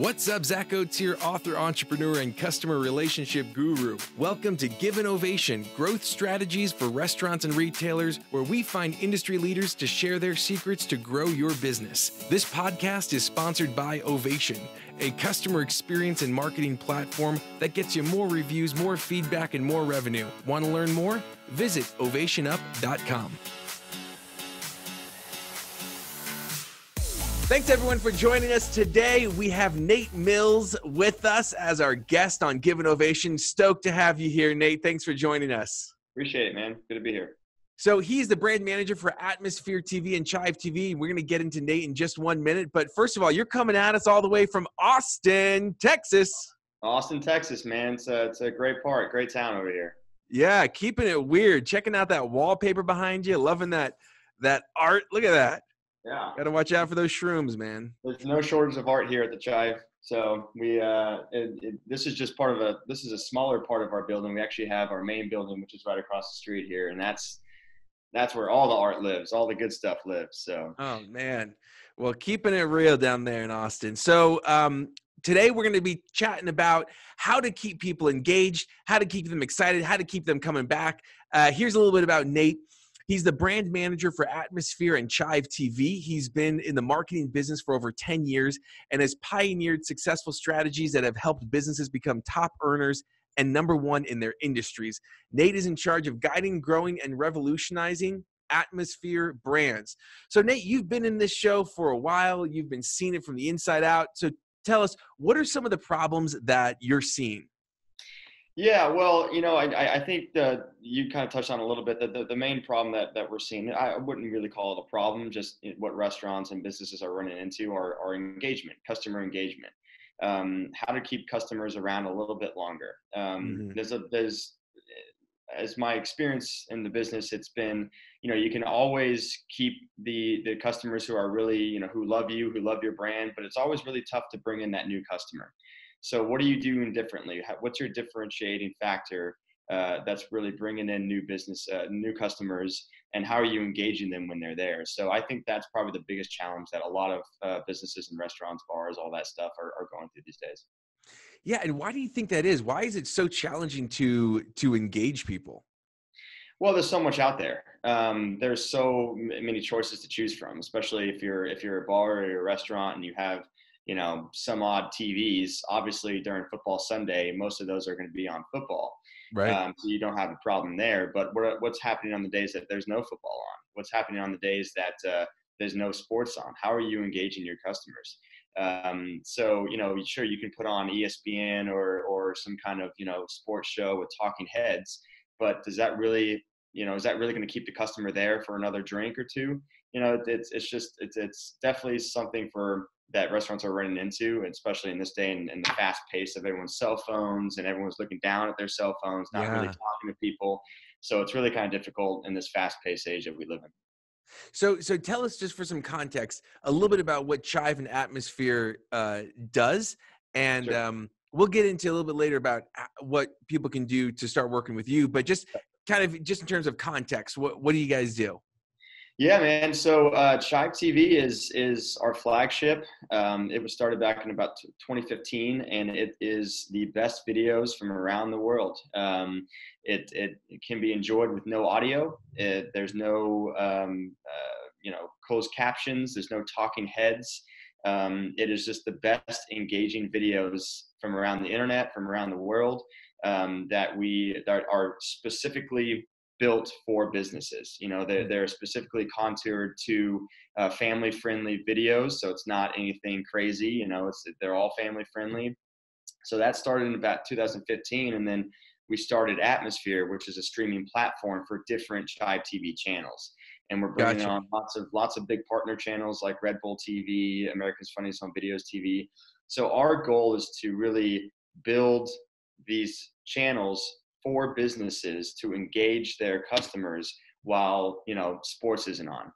What's up, Zach Oates here, author, entrepreneur, and customer relationship guru. Welcome to Give an Ovation, growth strategies for restaurants and retailers, where we find industry leaders to share their secrets to grow your business. This podcast is sponsored by Ovation, a customer experience and marketing platform that gets you more reviews, more feedback, and more revenue. Want to learn more? Visit ovationup.com. Thanks, everyone, for joining us today. We have Nate Mills with us as our guest on Give an Ovation. Stoked to have you here, Nate. Thanks for joining us. Appreciate it, man. Good to be here. So he's the brand manager for Atmophere TV and Chive TV. We're going to get into Nate in just 1 minute. But first of all, you're coming at us all the way from Austin, Texas. Austin, Texas, man. It's a great part, great town over here. Yeah, keeping it weird. Checking out that wallpaper behind you. Loving that art. Look at that. Yeah. Got to watch out for those shrooms, man. There's no shortage of art here at the Chive. So this is just this is a smaller part of our building. We actually have our main building, which is right across the street here. And that's where all the art lives, all the good stuff lives. So. Oh, man. Well, keeping it real down there in Austin. So today we're going to be chatting about how to keep people engaged, how to keep them excited, how to keep them coming back. Here's a little bit about Nate. He's the brand manager for Atmophere and Chive TV. He's been in the marketing business for over 10 years and has pioneered successful strategies that have helped businesses become top earners and number one in their industries. Nate is in charge of guiding, growing, and revolutionizing Atmosphere brands. So Nate, you've been in this show for a while. You've been seeing it from the inside out. So tell us, what are some of the problems that you're seeing? Yeah, well, I think that you kind of touched on a little bit that the main problem that we're seeing, I wouldn't really call it a problem, just what restaurants and businesses are running into are engagement, customer engagement, how to keep customers around a little bit longer. There's as my experience in the business, it's been, you can always keep the customers who are really, who love you, who love your brand, but it's always really tough to bring in that new customer. So what are you doing differently? What's your differentiating factor that's really bringing in new business, new customers, and how are you engaging them when they're there? So I think that's probably the biggest challenge that a lot of businesses and restaurants, bars, all that stuff are going through these days. Yeah, and why do you think that is? Why is it so challenging to engage people? Well, there's so much out there. There's so many choices to choose from, especially if you're a bar or you're a restaurant and you have some odd TVs. Obviously, during football Sunday, most of those are going to be on football. Right. So you don't have a problem there. But what's happening on the days that there's no football on? What's happening on the days that there's no sports on? How are you engaging your customers? So, sure, you can put on ESPN or some kind of, sports show with talking heads, but is that really going to keep the customer there for another drink or two? It's definitely something that restaurants are running into, especially in this day and the fast pace of everyone's cell phones and everyone's looking down at their cell phones, not really talking to people. So it's really kind of difficult in this fast paced age that we live in. So tell us, just for some context, a little bit about what Chive and Atmosphere does. And sure. We'll get into a little bit later about what people can do to start working with you, but just in terms of context, what do you guys do? Yeah, man. So Chive TV is our flagship. It was started back in about 2015, and it is the best videos from around the world. It can be enjoyed with no audio. There's no closed captions. There's no talking heads. It is just the best engaging videos from around the internet, from around the world, that are specifically built for businesses. They're specifically contoured to family-friendly videos, so it's not anything crazy. They're all family-friendly. So that started in about 2015, and then we started Atmosphere, which is a streaming platform for different Chive TV channels, and we're bringing on lots of big partner channels like Red Bull TV, America's Funniest Home Videos TV. So our goal is to really build these channels for businesses to engage their customers while, sports isn't on.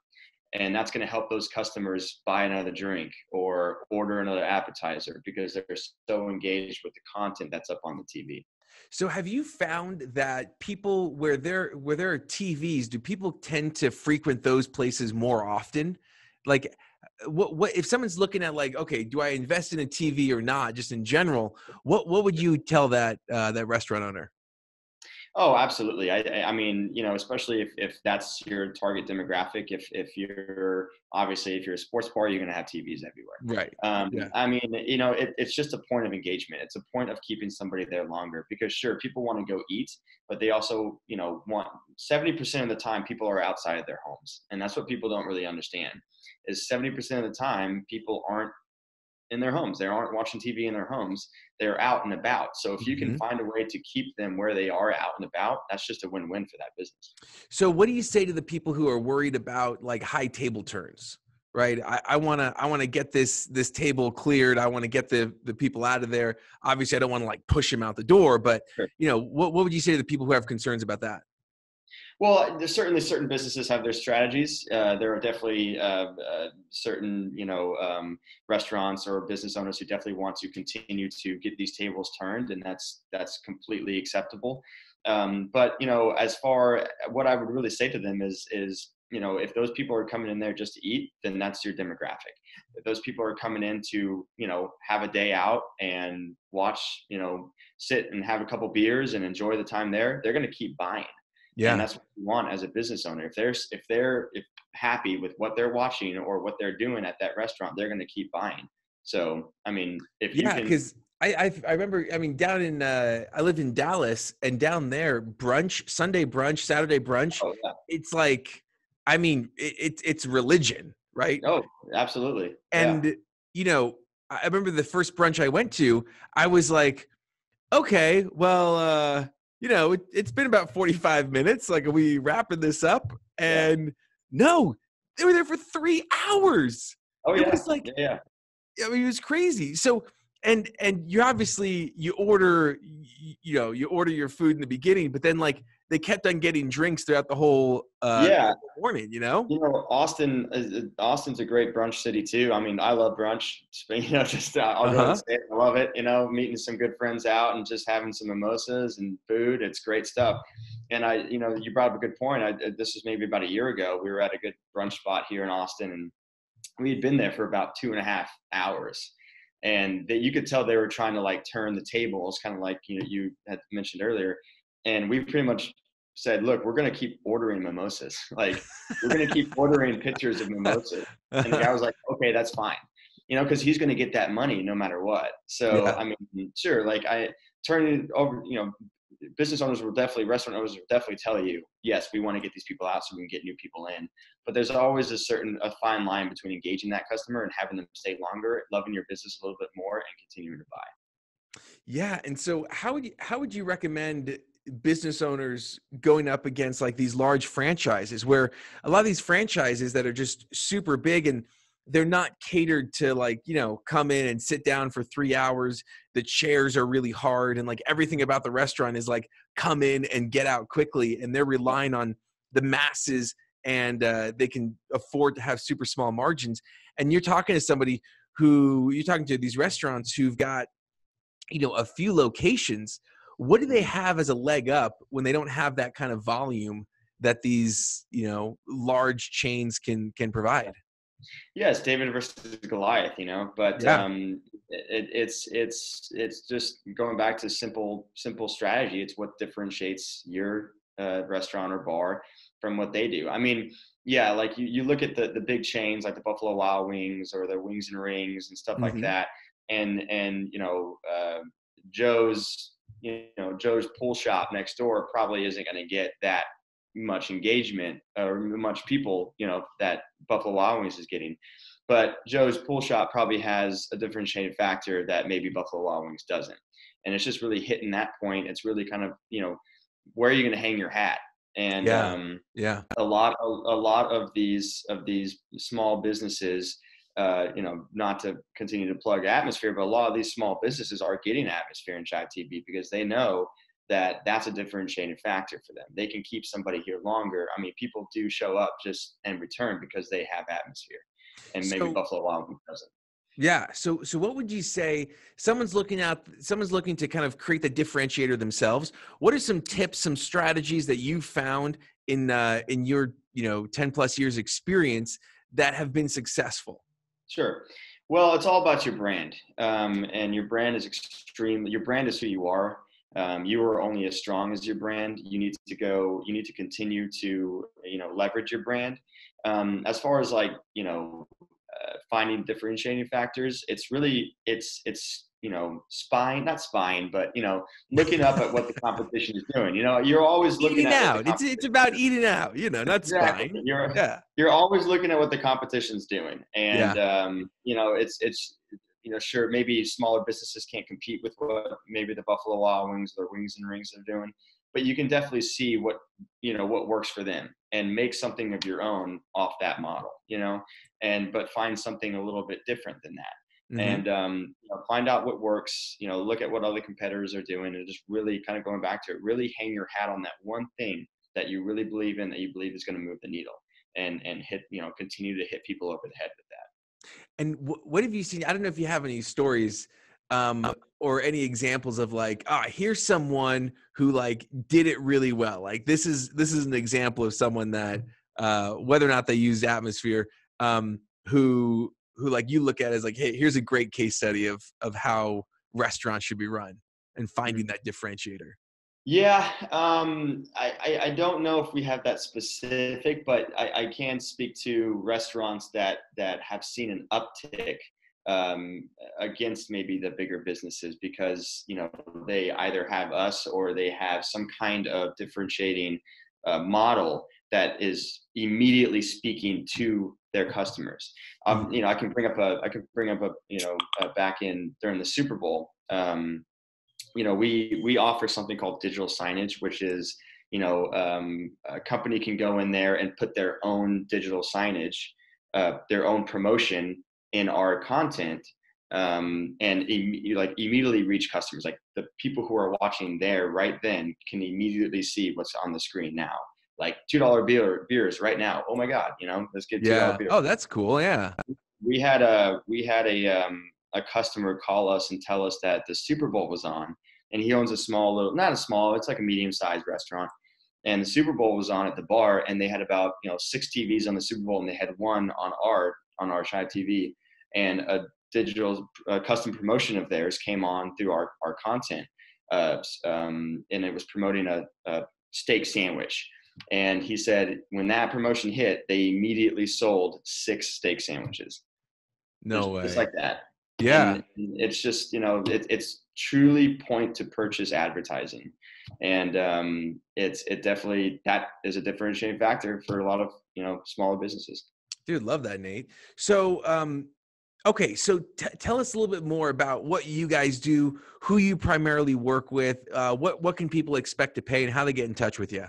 And that's going to help those customers buy another drink or order another appetizer because they're so engaged with the content that's up on the TV. So have you found that people, where there are TVs, do people tend to frequent those places more often? Like, what if someone's looking at like, okay, do I invest in a TV or not? Just in general, what would you tell that that restaurant owner? Oh, absolutely. I mean, especially if that's your target demographic, if you're obviously if you're a sports bar, you're going to have TVs everywhere. Right. Yeah. I mean, it's just a point of engagement. It's a point of keeping somebody there longer because sure, people want to go eat, but they also, want 70% of the time people are outside of their homes. And that's what people don't really understand is 70% of the time people aren't in their homes. They aren't watching TV in their homes. They're out and about. So if you can Mhm. find a way to keep them where they are out and about, that's just a win-win for that business. So what do you say to the people who are worried about like high table turns? Right. I wanna get this table cleared. I want to get the people out of there. Obviously, I don't want to like push them out the door, but Sure. what would you say to the people who have concerns about that? Well, there's certainly certain businesses have their strategies. There are definitely certain, restaurants or business owners who definitely want to continue to get these tables turned, and that's completely acceptable. But as far what I would really say to them is if those people are coming in there just to eat, then that's your demographic. If those people are coming in to have a day out and watch, sit and have a couple beers and enjoy the time there, they're going to keep buying. And Yeah. that's what you want as a business owner. If they're happy with what they're watching or what they're doing at that restaurant, they're going to keep buying. So, I mean, if you Yeah, can, because I remember, I mean, down in I lived in Dallas, and down there, brunch, Sunday brunch, Saturday brunch, oh yeah, it's like, I mean, it's religion, right? oh, absolutely, yeah, And I remember the first brunch I went to, I was like, okay, well, it's been about 45 minutes. Like, are we wrapping this up? yeah, And no, they were there for 3 hours. oh It yeah, was like, yeah, yeah. I mean, it was crazy. So, and you obviously you order, you order your food in the beginning, but then like they kept on getting drinks throughout the Yeah. whole morning. Austin's a great brunch city too. I mean, I love brunch. Just I'll Uh go ahead and huh. say it. I love it. Meeting some good friends out and just having some mimosas and food. It's great stuff. And you brought up a good point. This was maybe about a year ago. We were at a good brunch spot here in Austin, and we had been there for about 2.5 hours. And that you could tell they were trying to like turn the tables, kind of like you had mentioned earlier. And we pretty much said, look, we're going to keep ordering mimosas. Like we're going to keep ordering pitchers of mimosas. And the guy was like, okay, that's fine. Because he's going to get that money no matter what. So, Yeah. I mean, sure. Like I turn it over, restaurant owners will definitely tell you, yes, we want to get these people out so we can get new people in. But there's always a fine line between engaging that customer and having them stay longer, loving your business a little bit more, and continuing to buy. Yeah. And so how would you recommend business owners going up against like these large franchises where a lot of these franchises that are just super big and they're not catered to like, come in and sit down for 3 hours. The chairs are really hard and like everything about the restaurant is like come in and get out quickly. And they're relying on the masses and they can afford to have super small margins. And you're talking to these restaurants who've got a few locations. What do they have as a leg up when they don't have that kind of volume that these large chains can provide? Yeah, it's David versus Goliath, but Yeah. it's just going back to simple strategy. It's what differentiates your restaurant or bar from what they do. I mean, yeah, like you look at the big chains like the Buffalo Wild Wings or the Wings and Rings and stuff like Hmm. that, and Joe's Joe's pool shop next door probably isn't going to get that much engagement or much people that Buffalo Wild Wings is getting. But Joe's pool shop probably has a differentiating factor that maybe Buffalo Wild Wings doesn't. And it's just really hitting that point. It's really kind of, where are you going to hang your hat? And Yeah. Yeah. a lot of these small businesses, not to continue to plug Atmosphere, but a lot of these small businesses are getting Atmosphere and Chive TV because they know that that's a differentiating factor for them. They can keep somebody here longer. I mean, people do show up just and return because they have Atmosphere, and maybe So Buffalo Wild Wings doesn't. yeah. So what would you say someone's looking to kind of create the differentiator themselves? What are some tips, some strategies that you found in your 10 plus years experience that have been successful? Sure. Well, it's all about your brand, and your brand is extreme. Your brand is who you are. You are only as strong as your brand. You need to go. You need to continue to, leverage your brand. As far as like, finding differentiating factors, it's really spying, not spying, but looking up at what the competition is doing. You're always looking Eating at what the out. It's competition. about eating out, not Exactly. spying. You're Yeah. you're always looking at what the competition's doing, and Yeah. it's sure, maybe smaller businesses can't compete with what maybe the Buffalo Wild Wings or Wings and Rings are doing, but you can definitely see what works for them and make something of your own off that model, and but find something a little bit different than that. Hmm. And find out what works, look at what other competitors are doing, and just really kind of going back to it, really hang your hat on that one thing that you really believe in, that you believe is going to move the needle, and hit, continue to hit people over the head with that. And what have you seen? I don't know if you have any stories or any examples of like, here's someone who like did it really well. Like this is an example of someone that whether or not they used Atmosphere, who like you look at as like, hey, here's a great case study of how restaurants should be run and finding that differentiator. Yeah, I don't know if we have that specific, but I can speak to restaurants that have seen an uptick against maybe the bigger businesses, because they either have us or they have some kind of differentiating model that is immediately speaking to their customers. I can bring up back in during the Super Bowl. We offer something called digital signage, which is, a company can go in there and put their own digital signage, their own promotion in our content, and immediately reach customers. Like the people who are watching there right then can immediately see what's on the screen now. Like $2 beers right now. Oh my God, let's get $2 Yeah. beer. Oh, that's cool. Yeah. We had a customer call us and tell us that the Super Bowl was on, and he owns it's like a medium-sized restaurant, and the Super Bowl was on at the bar, and they had about 6 TVs on the Super Bowl, and they had one on our Chive TV, and a digital custom promotion of theirs came on through our content, and it was promoting a steak sandwich. And he said when that promotion hit, they immediately sold 6 steak sandwiches. No Just way. like that. Yeah. And it's just, it's truly point to purchase advertising. And it definitely, that is a differentiating factor for a lot of, smaller businesses. Dude, love that, Nate. So, okay, so tell us a little bit more about what you guys do, who you primarily work with, what can people expect to pay, and how they get in touch with you.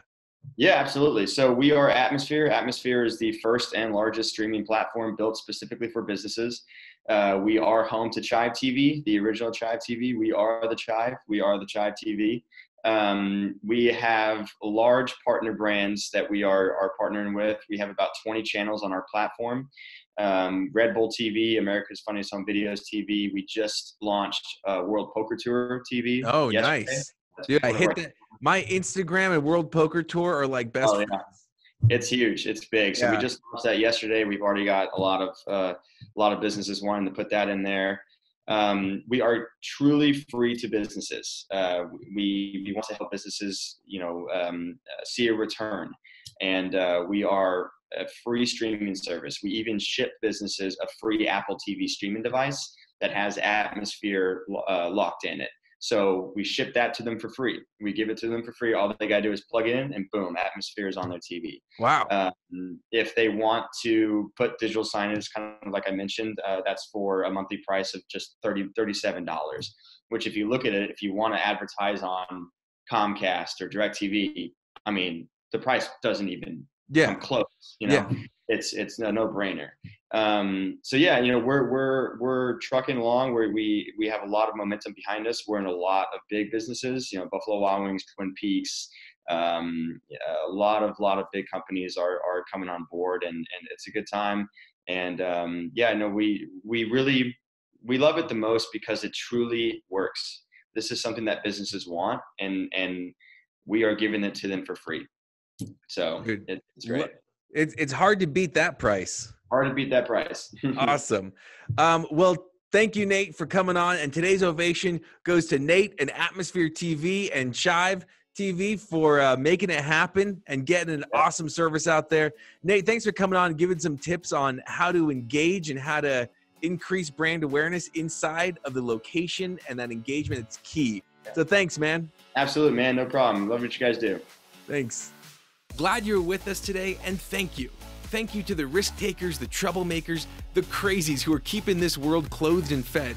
Yeah, absolutely. So we are Atmosphere. Atmosphere is the first and largest streaming platform built specifically for businesses. We are home to Chive TV, the original Chive TV. We are the Chive. We are the Chive TV. We have large partner brands that we are partnering with. We have about 20 channels on our platform. Red Bull TV, America's Funniest Home Videos TV. We just launched World Poker Tour TV Oh, yesterday. nice. That's Dude, I one of our. hit that. My Instagram and World Poker Tour are like best Oh yeah, friends. it's huge. It's big. So we Yeah. just launched that yesterday. We've already got a lot of businesses wanting to put that in there. We are truly free to businesses. We want to help businesses, see a return, and we are a free streaming service. We even ship businesses a free Apple TV streaming device that has Atmosphere locked in it. So we ship that to them for free. We give it to them for free. All they got to do is plug it in, and boom, Atmosphere is on their TV. Wow. If they want to put digital signage, kind of like I mentioned, that's for a monthly price of just $37, which if you look at it, if you want to advertise on Comcast or DirecTV, I mean, the price doesn't even come close, Yeah. It's a no-brainer. So yeah, we're trucking along where we have a lot of momentum behind us. We're in a lot of big businesses, Buffalo Wild Wings, Twin Peaks, a lot of big companies are coming on board, and it's a good time. And we love it the most because it truly works. This is something that businesses want, and we are giving it to them for free. So Dude, it's great. it's hard to beat that price. Hard to beat that price. Awesome. Well, thank you, Nate, for coming on. And today's ovation goes to Nate and Atmosphere TV and Chive TV for making it happen and getting an awesome service out there. Nate, thanks for coming on and giving some tips on how to engage and how to increase brand awareness inside of the location, and that engagement is key. So thanks, man. Absolutely, man. No problem. Love what you guys do. Thanks. Glad you were with us today, and thank you. Thank you to the risk takers, the troublemakers, the crazies who are keeping this world clothed and fed.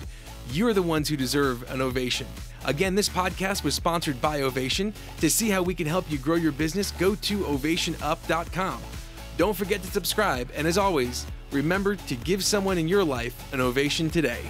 You're the ones who deserve an ovation. Again, this podcast was sponsored by Ovation. To see how we can help you grow your business, go to ovationup.com. Don't forget to subscribe, and as always, remember to give someone in your life an ovation today.